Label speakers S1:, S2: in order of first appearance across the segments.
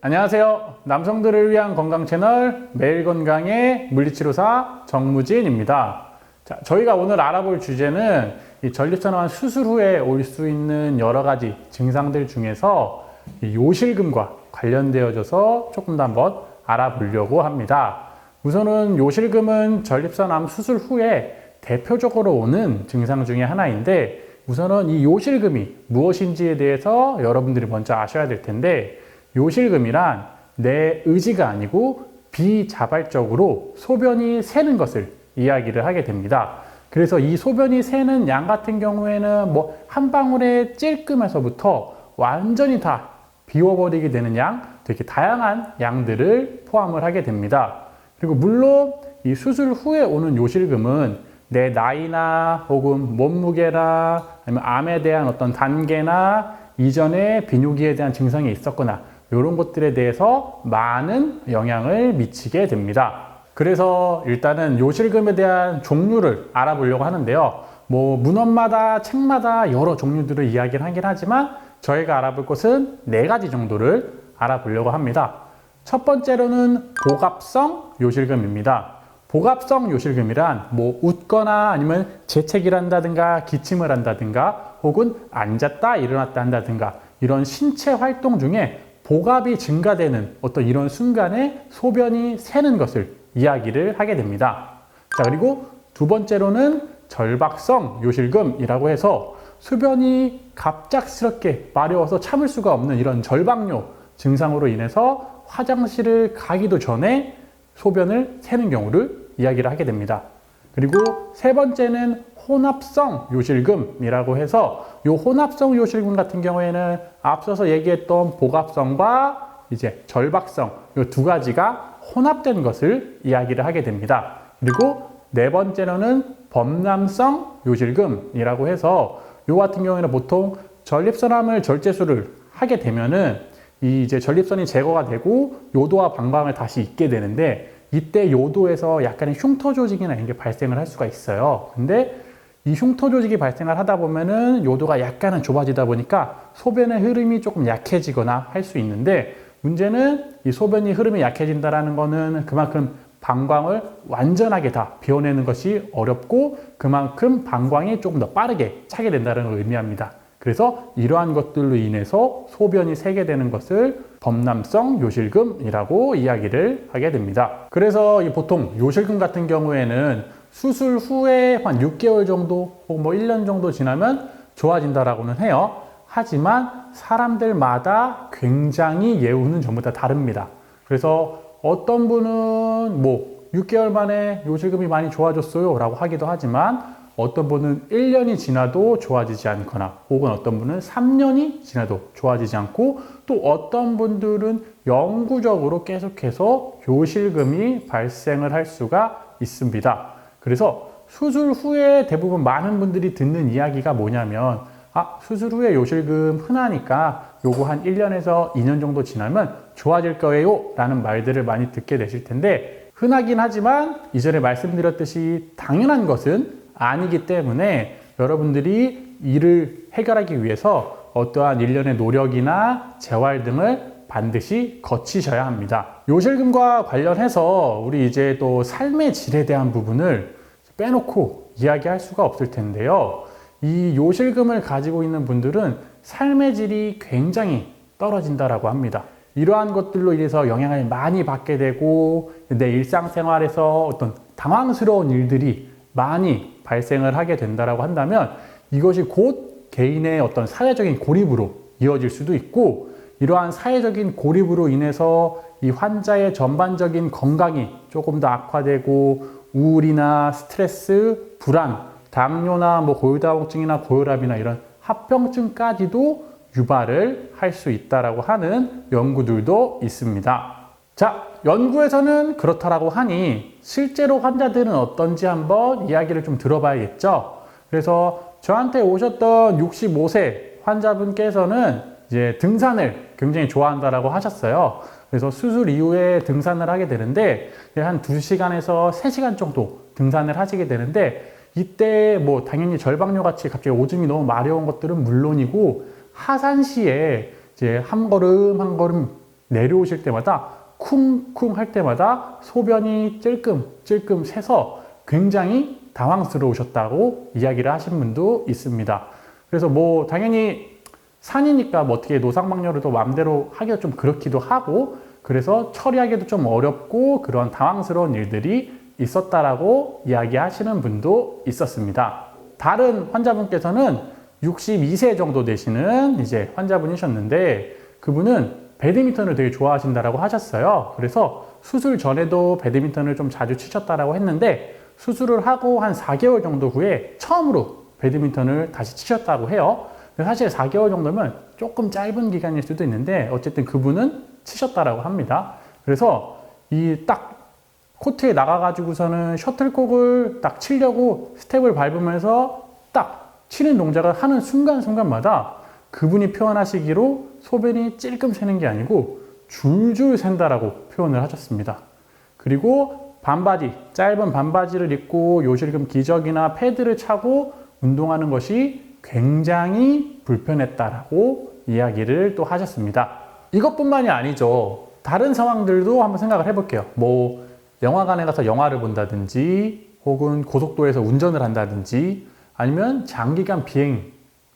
S1: 안녕하세요. 남성들을 위한 건강 채널 매일건강의 물리치료사 정무진입니다. 자, 저희가 오늘 알아볼 주제는 이 전립선암 수술 후에 올 수 있는 여러 가지 증상들 중에서 이 요실금과 관련되어져서 조금 더 한번 알아보려고 합니다. 우선은 요실금은 전립선암 수술 후에 대표적으로 오는 증상 중에 하나인데, 우선은 이 요실금이 무엇인지에 대해서 여러분들이 먼저 아셔야 될 텐데, 요실금이란 내 의지가 아니고 비자발적으로 소변이 새는 것을 이야기를 하게 됩니다. 그래서 이 소변이 새는 양 같은 경우에는 뭐 한 방울의 찔끔에서부터 완전히 다 비워버리게 되는 양, 되게 다양한 양들을 포함을 하게 됩니다. 그리고 물론 이 수술 후에 오는 요실금은 내 나이나 혹은 몸무게나 아니면 암에 대한 어떤 단계나 이전에 비뇨기에 대한 증상이 있었거나 이런 것들에 대해서 많은 영향을 미치게 됩니다. 그래서 일단은 요실금에 대한 종류를 알아보려고 하는데요. 뭐 문헌마다 책마다 여러 종류들을 이야기를 하긴 하지만 저희가 알아볼 것은 4가지 정도를 알아보려고 합니다. 첫 번째로는 복압성 요실금입니다. 복압성 요실금이란 뭐 웃거나 아니면 재채기를 한다든가 기침을 한다든가 혹은 앉았다 일어났다 한다든가 이런 신체 활동 중에 복압이 증가되는 어떤 이런 순간에 소변이 새는 것을 이야기를 하게 됩니다. 자, 그리고 두 번째로는 절박성 요실금이라고 해서 소변이 갑작스럽게 마려워서 참을 수가 없는 이런 절박뇨 증상으로 인해서 화장실을 가기도 전에 소변을 새는 경우를 이야기를 하게 됩니다. 그리고 세 번째는 혼합성 요실금이라고 해서 이 혼합성 요실금 같은 경우에는 앞서서 얘기했던 복압성과 이제 절박성 이 2가지가 혼합된 것을 이야기를 하게 됩니다. 그리고 네 번째로는 범람성 요실금이라고 해서 이 같은 경우에는 보통 전립선암을 절제술을 하게 되면은 이 이제 전립선이 제거가 되고 요도와 방광을 다시 잇게 되는데, 이때 요도에서 약간의 흉터 조직이나 이런 게 발생을 할 수가 있어요. 근데 이 흉터 조직이 발생을 하다 보면은 요도가 약간은 좁아지다 보니까 소변의 흐름이 조금 약해지거나 할 수 있는데, 문제는 이 소변이 흐름이 약해진다라는 거는 그만큼 방광을 완전하게 다 비워내는 것이 어렵고 그만큼 방광이 조금 더 빠르게 차게 된다는 걸 의미합니다. 그래서 이러한 것들로 인해서 소변이 새게 되는 것을 범람성 요실금이라고 이야기를 하게 됩니다. 그래서 보통 요실금 같은 경우에는 수술 후에 한 6개월 정도 혹은 뭐 1년 정도 지나면 좋아진다라고는 해요. 하지만 사람들마다 굉장히 예후는 전부 다 다릅니다. 그래서 어떤 분은 뭐 6개월 만에 요실금이 많이 좋아졌어요 라고 하기도 하지만, 어떤 분은 1년이 지나도 좋아지지 않거나 혹은 어떤 분은 3년이 지나도 좋아지지 않고, 또 어떤 분들은 영구적으로 계속해서 요실금이 발생을 할 수가 있습니다. 그래서 수술 후에 대부분 많은 분들이 듣는 이야기가 뭐냐면, 수술 후에 요실금 흔하니까 요거 한 1년에서 2년 정도 지나면 좋아질 거예요 라는 말들을 많이 듣게 되실 텐데, 흔하긴 하지만 이전에 말씀드렸듯이 당연한 것은 아니기 때문에 여러분들이 이를 해결하기 위해서 어떠한 일련의 노력이나 재활 등을 반드시 거치셔야 합니다. 요실금과 관련해서 우리 이제 또 삶의 질에 대한 부분을 빼놓고 이야기할 수가 없을 텐데요. 이 요실금을 가지고 있는 분들은 삶의 질이 굉장히 떨어진다라고 합니다. 이러한 것들로 인해서 영향을 많이 받게 되고 내 일상생활에서 어떤 당황스러운 일들이 많이 발생을 하게 된다라고 한다면, 이것이 곧 개인의 어떤 사회적인 고립으로 이어질 수도 있고, 이러한 사회적인 고립으로 인해서 이 환자의 전반적인 건강이 조금 더 악화되고 우울이나 스트레스, 불안, 당뇨나 뭐 고유다공증이나 고혈압이나 이런 합병증까지도 유발을 할 수 있다라고 하는 연구들도 있습니다. 자, 연구에서는 그렇다라고 하니 실제로 환자들은 어떤지 한번 이야기를 좀 들어봐야겠죠. 그래서 저한테 오셨던 65세 환자분께서는 이제 등산을 굉장히 좋아한다라고 하셨어요. 그래서 수술 이후에 등산을 하게 되는데 한 2시간에서 3시간 정도 등산을 하시게 되는데, 이때 뭐 당연히 절박뇨 같이 갑자기 오줌이 너무 마려운 것들은 물론이고 하산시에 이제 한 걸음 한 걸음 내려오실 때마다 쿵쿵 할 때마다 소변이 찔끔찔끔 새서 굉장히 당황스러우셨다고 이야기를 하신 분도 있습니다. 그래서 뭐 당연히 산이니까 뭐 어떻게 노상방뇨를 또 마음대로 하기가 좀 그렇기도 하고, 그래서 처리하기도 좀 어렵고 그런 당황스러운 일들이 있었다라고 이야기하시는 분도 있었습니다. 다른 환자분께서는 62세 정도 되시는 이제 환자분이셨는데, 그분은 배드민턴을 되게 좋아하신다라고 하셨어요. 그래서 수술 전에도 배드민턴을 좀 자주 치셨다라고 했는데, 수술을 하고 한 4개월 정도 후에 처음으로 배드민턴을 다시 치셨다고 해요. 사실 4개월 정도면 조금 짧은 기간일 수도 있는데 어쨌든 그분은 치셨다라고 합니다. 그래서 이 딱 코트에 나가가지고서는 셔틀콕을 딱 치려고 스텝을 밟으면서 딱 치는 동작을 하는 순간순간마다 그분이 표현하시기로 소변이 찔끔 새는 게 아니고 줄줄 샌다라고 표현을 하셨습니다. 그리고 반바지, 짧은 반바지를 입고 요실금 기저귀나 패드를 차고 운동하는 것이 굉장히 불편했다라고 이야기를 또 하셨습니다. 이것뿐만이 아니죠. 다른 상황들도 한번 생각을 해볼게요. 뭐 영화관에 가서 영화를 본다든지, 혹은 고속도로에서 운전을 한다든지, 아니면 장기간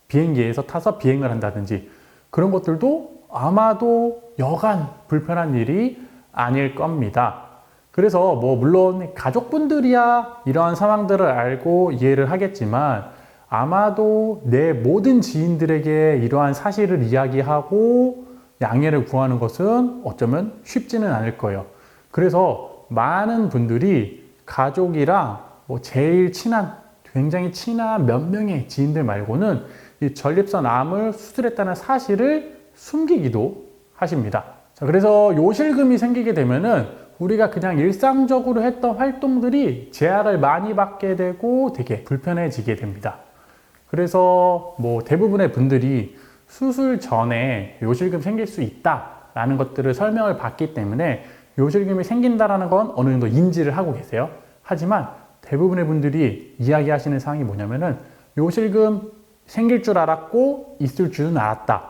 S1: 비행기에서 타서 비행을 한다든지, 그런 것들도 아마도 여간 불편한 일이 아닐 겁니다. 그래서 뭐 물론 가족분들이야 이러한 상황들을 알고 이해를 하겠지만, 아마도 내 모든 지인들에게 이러한 사실을 이야기하고 양해를 구하는 것은 어쩌면 쉽지는 않을 거예요. 그래서 많은 분들이 가족이랑 뭐 제일 굉장히 친한 몇 명의 지인들 말고는 이 전립선 암을 수술했다는 사실을 숨기기도 하십니다. 자, 그래서 요실금이 생기게 되면은 우리가 그냥 일상적으로 했던 활동들이 제약을 많이 받게 되고 되게 불편해지게 됩니다. 그래서 뭐 대부분의 분들이 수술 전에 요실금 생길 수 있다라는 것들을 설명을 받기 때문에 요실금이 생긴다라는 건 어느 정도 인지를 하고 계세요. 하지만 대부분의 분들이 이야기하시는 사항이 뭐냐면은 요실금 생길 줄 알았고 있을 줄은 알았다.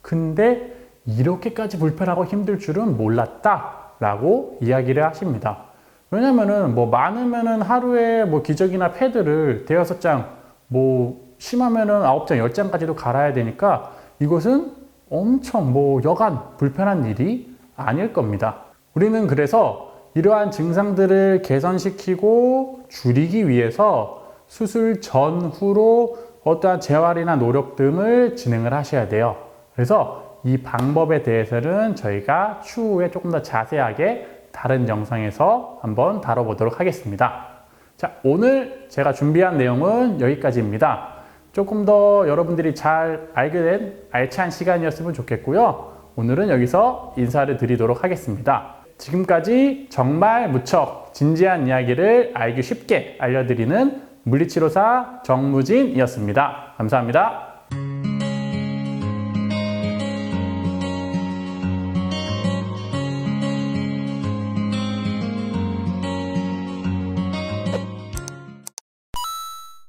S1: 근데 이렇게까지 불편하고 힘들 줄은 몰랐다 라고 이야기를 하십니다. 왜냐면은 뭐 많으면은 하루에 뭐 기저귀나 패드를 5장, 뭐 심하면은 9장, 10장까지도 갈아야 되니까 이것은 엄청 뭐 여간 불편한 일이 아닐 겁니다. 우리는 그래서 이러한 증상들을 개선시키고 줄이기 위해서 수술 전후로 어떠한 재활이나 노력 등을 진행을 하셔야 돼요. 그래서 이 방법에 대해서는 저희가 추후에 조금 더 자세하게 다른 영상에서 한번 다뤄보도록 하겠습니다. 자, 오늘 제가 준비한 내용은 여기까지입니다. 조금 더 여러분들이 잘 알게 된 알찬 시간이었으면 좋겠고요. 오늘은 여기서 인사를 드리도록 하겠습니다. 지금까지 정말 무척 진지한 이야기를 알기 쉽게 알려드리는 물리치료사 정무진이었습니다. 감사합니다.